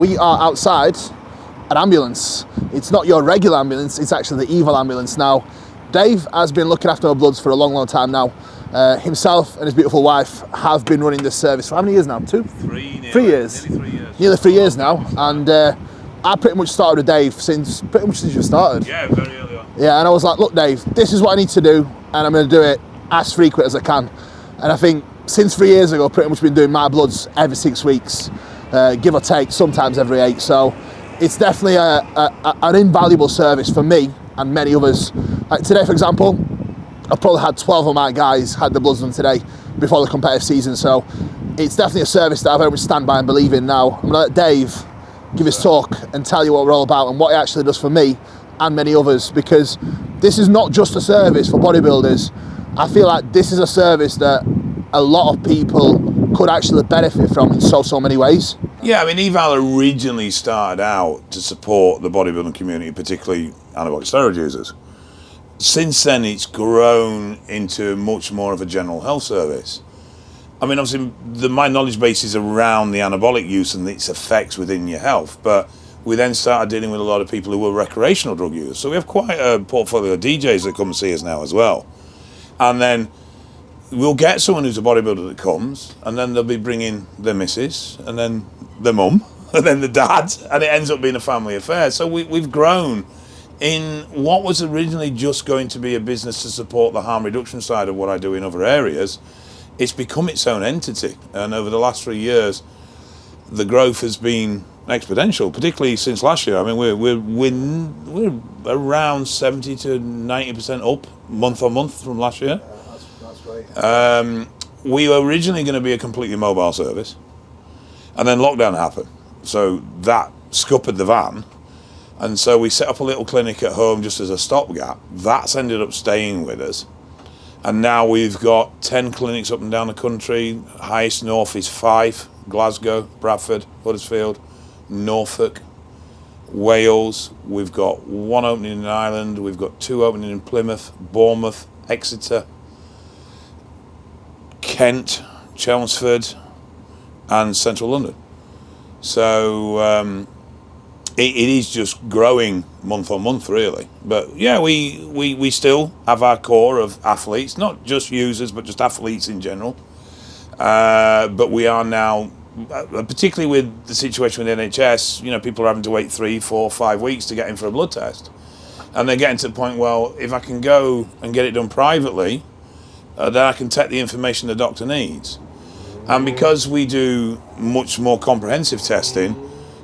We are outside an ambulance. It's not your regular ambulance, it's actually the Eval ambulance. Now, Dave has been looking after our bloods for a long, long time now. Himself and his beautiful wife have been running this service for how many years now? 2? 3 years. Nearly 3 years. Nearly 3 years now. And I pretty much started with Dave since you started. Yeah, very early on. Yeah, and I was like, look, Dave, this is what I need to do, and I'm going to do it as frequent as I can. And I think since 3 years ago, pretty much been doing my bloods every 6 weeks. Give or take, sometimes every 8. So it's definitely an invaluable service for me and many others. Like today, for example, I've probably had 12 of my guys had the bloods done today before the competitive season. So it's definitely a service that I very much stand by and believe in now. I'm going to let Dave give his talk and tell you what we're all about and what it actually does for me and many others, because this is not just a service for bodybuilders. I feel like this is a service that a lot of people could actually benefit from in so many ways. Yeah, I mean, Eval originally started out to support the bodybuilding community, particularly anabolic steroid users. Since then, it's grown into much more of a general health service. I mean, obviously, my knowledge base is around the anabolic use and its effects within your health, but we then started dealing with a lot of people who were recreational drug users. So we have quite a portfolio of DJs that come and see us now as well. And then we'll get someone who's a bodybuilder that comes, and then they'll be bringing their missus, and then their mum, and then the dad, and it ends up being a family affair. So we've grown in what was originally just going to be a business to support the harm reduction side of what I do in other areas. It's become its own entity, and over the last 3 years, the growth has been exponential, particularly since last year. I mean, we're around 70 to 90% up month on month from last year. That's great. We were originally going to be a completely mobile service, and then lockdown happened, so that scuppered the van, and so we set up a little clinic at home just as a stopgap. That's ended up staying with us, and now we've got 10 clinics up and down the country. Highest north is 5: Glasgow, Bradford, Huddersfield, Norfolk, Wales. We've got 1 opening in Ireland. We've got 2 opening in Plymouth, Bournemouth, Exeter, Kent, Chelmsford, and Central London. So it is just growing month on month, really. But yeah, we still have our core of athletes, not just users, but just athletes in general. But we are now, particularly with the situation with the NHS, you know, people are having to wait 3, 4, 5 weeks to get in for a blood test. And they're getting to the point, well, if I can go and get it done privately, then I can take the information the doctor needs. And because we do much more comprehensive testing,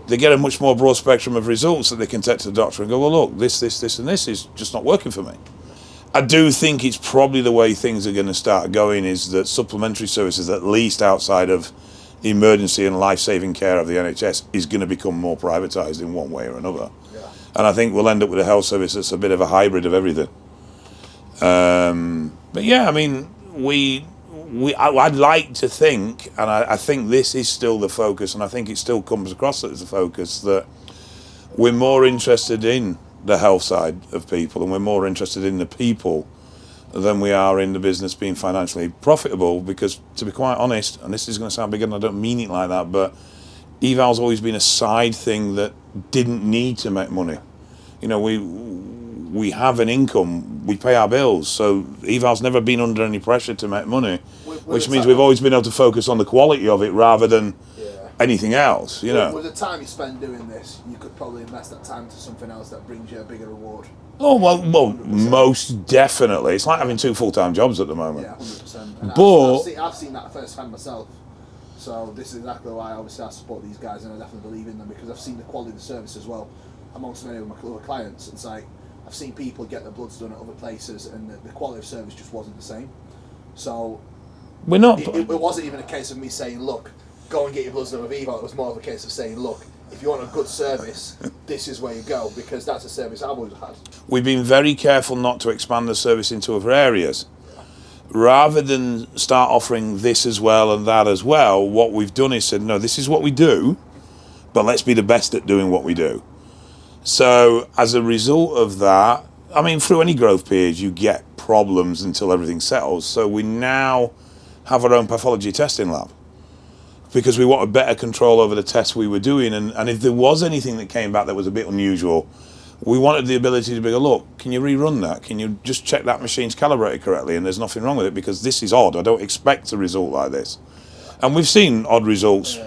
they get a much more broad spectrum of results that they can take to the doctor and go, well, look, this, and this is just not working for me. I do think it's probably the way things are going to start going, is that supplementary services, at least outside of emergency and life-saving care of the NHS, is going to become more privatised in one way or another. Yeah. And I think we'll end up with a health service that's a bit of a hybrid of everything. But yeah, I mean, I'd like to think, and I think this is still the focus, and I think it still comes across as a focus, that we're more interested in the health side of people, and we're more interested in the people than we are in the business being financially profitable. Because, to be quite honest, and this is going to sound big and I don't mean it like that, but Eval's always been a side thing that didn't need to make money. You know, we have an income, we pay our bills, so Eval's never been under any pressure to make money, which means we've always been able to focus on the quality of it rather than anything else, you know. With the time you spend doing this, you could probably invest that time to something else that brings you a bigger reward. Oh, well, most definitely. It's like having 2 full-time jobs at the moment. Yeah, 100%. And But I've seen that firsthand myself. So this is exactly why obviously I support these guys, and I definitely believe in them, because I've seen the quality of the service as well amongst many of my other clients. It's like, I've seen people get their bloods done at other places, and the quality of service just wasn't the same. So we're not. It wasn't even a case of me saying, look, go and get your bloods done with Eval. It was more of a case of saying, look, if you want a good service, this is where you go, because that's a service I've always had. We've been very careful not to expand the service into other areas. Rather than start offering this as well and that as well, what we've done is said, no, this is what we do, but let's be the best at doing what we do. So as a result of that, I mean, through any growth period, you get problems until everything settles. So we now have our own pathology testing lab. because we wanted better control over the tests we were doing, and if there was anything that came back that was a bit unusual, we wanted the ability to be, look, can you rerun that? Can you just check that machine's calibrated correctly and there's nothing wrong with it, because this is odd. I don't expect a result like this. And we've seen odd results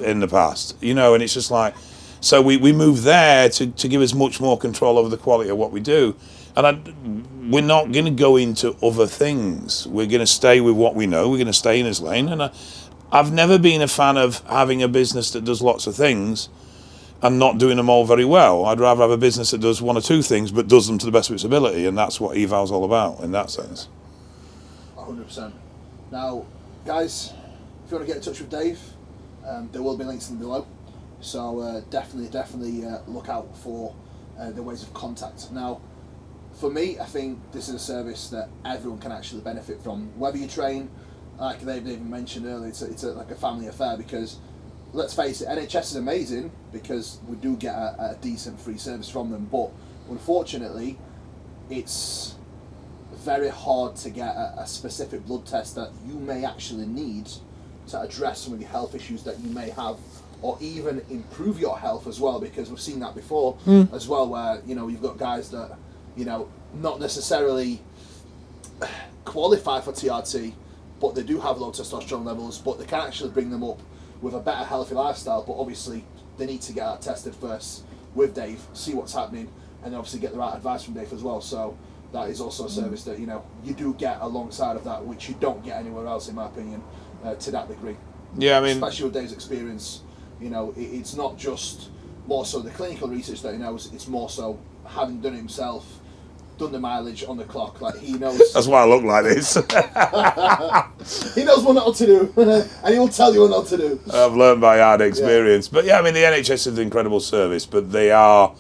in the past, you know, and it's just like, so we moved there to give us much more control over the quality of what we do. And we're not going to go into other things. We're going to stay with what we know. We're going to stay in his lane. And I've never been a fan of having a business that does lots of things and not doing them all very well. I'd rather have a business that does one or two things but does them to the best of its ability, and that's what Eval's all about in that sense. 100%. Now, guys, if you want to get in touch with Dave, there will be links in below. So definitely look out for the ways of contact. Now, for me, I think this is a service that everyone can actually benefit from. Whether you train, like Dave even mentioned earlier, it's like a family affair, because let's face it, NHS is amazing because we do get a decent free service from them, but unfortunately it's very hard to get a specific blood test that you may actually need to address some of the health issues that you may have, or even improve your health as well, because we've seen that before as well, where, you know, you've got guys that, you know, not necessarily qualify for TRT, but they do have low testosterone levels, but they can actually bring them up with a better healthy lifestyle. But obviously they need to get that tested first with Dave, see what's happening, and obviously get the right advice from Dave as well. So that is also a service that, you know, you do get alongside of that, which you don't get anywhere else, in my opinion, to that degree. Yeah, I mean, especially with Dave's experience, you know, it's not just more so the clinical research that he knows, it's more so having done it himself, done the mileage on the clock. Like, he knows. That's why I look like this. He knows what not to do, and he will tell you what not to do. I've learned by hard experience. Yeah. But yeah, I mean, the NHS is an incredible service, but they are,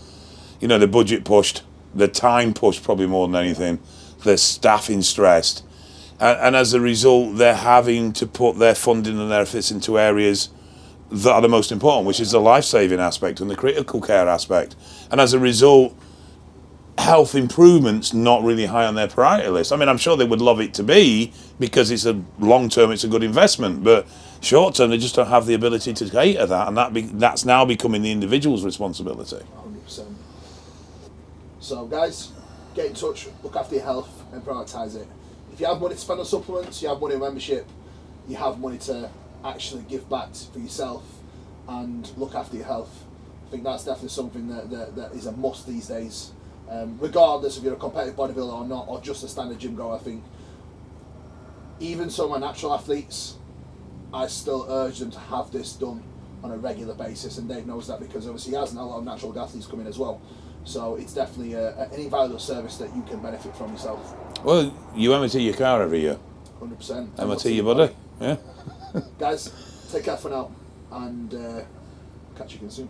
you know, the budget pushed, the time pushed probably more than anything, the staffing stressed, and as a result, they're having to put their funding and their efforts into areas that are the most important, which is the life-saving aspect and the critical care aspect. And as a result, health improvements not really high on their priority list. I mean, I'm sure they would love it to be, because it's a long-term, it's a good investment, but short-term, they just don't have the ability to cater that, and that's now becoming the individual's responsibility. 100%. So guys, get in touch, look after your health and prioritise it. If you have money to spend on supplements, you have money on membership, you have money to actually give back for yourself and look after your health, I think that's definitely something that is a must these days. Regardless if you're a competitive bodybuilder or not, or just a standard gym goer, I think even some of my natural athletes, I still urge them to have this done on a regular basis, and Dave knows that because obviously he has a lot of natural athletes coming as well. So it's definitely an invaluable service that you can benefit from yourself. Well, you MOT your car every year. 100%. MOT your body. Yeah. Guys, take care for now, and catch you again soon.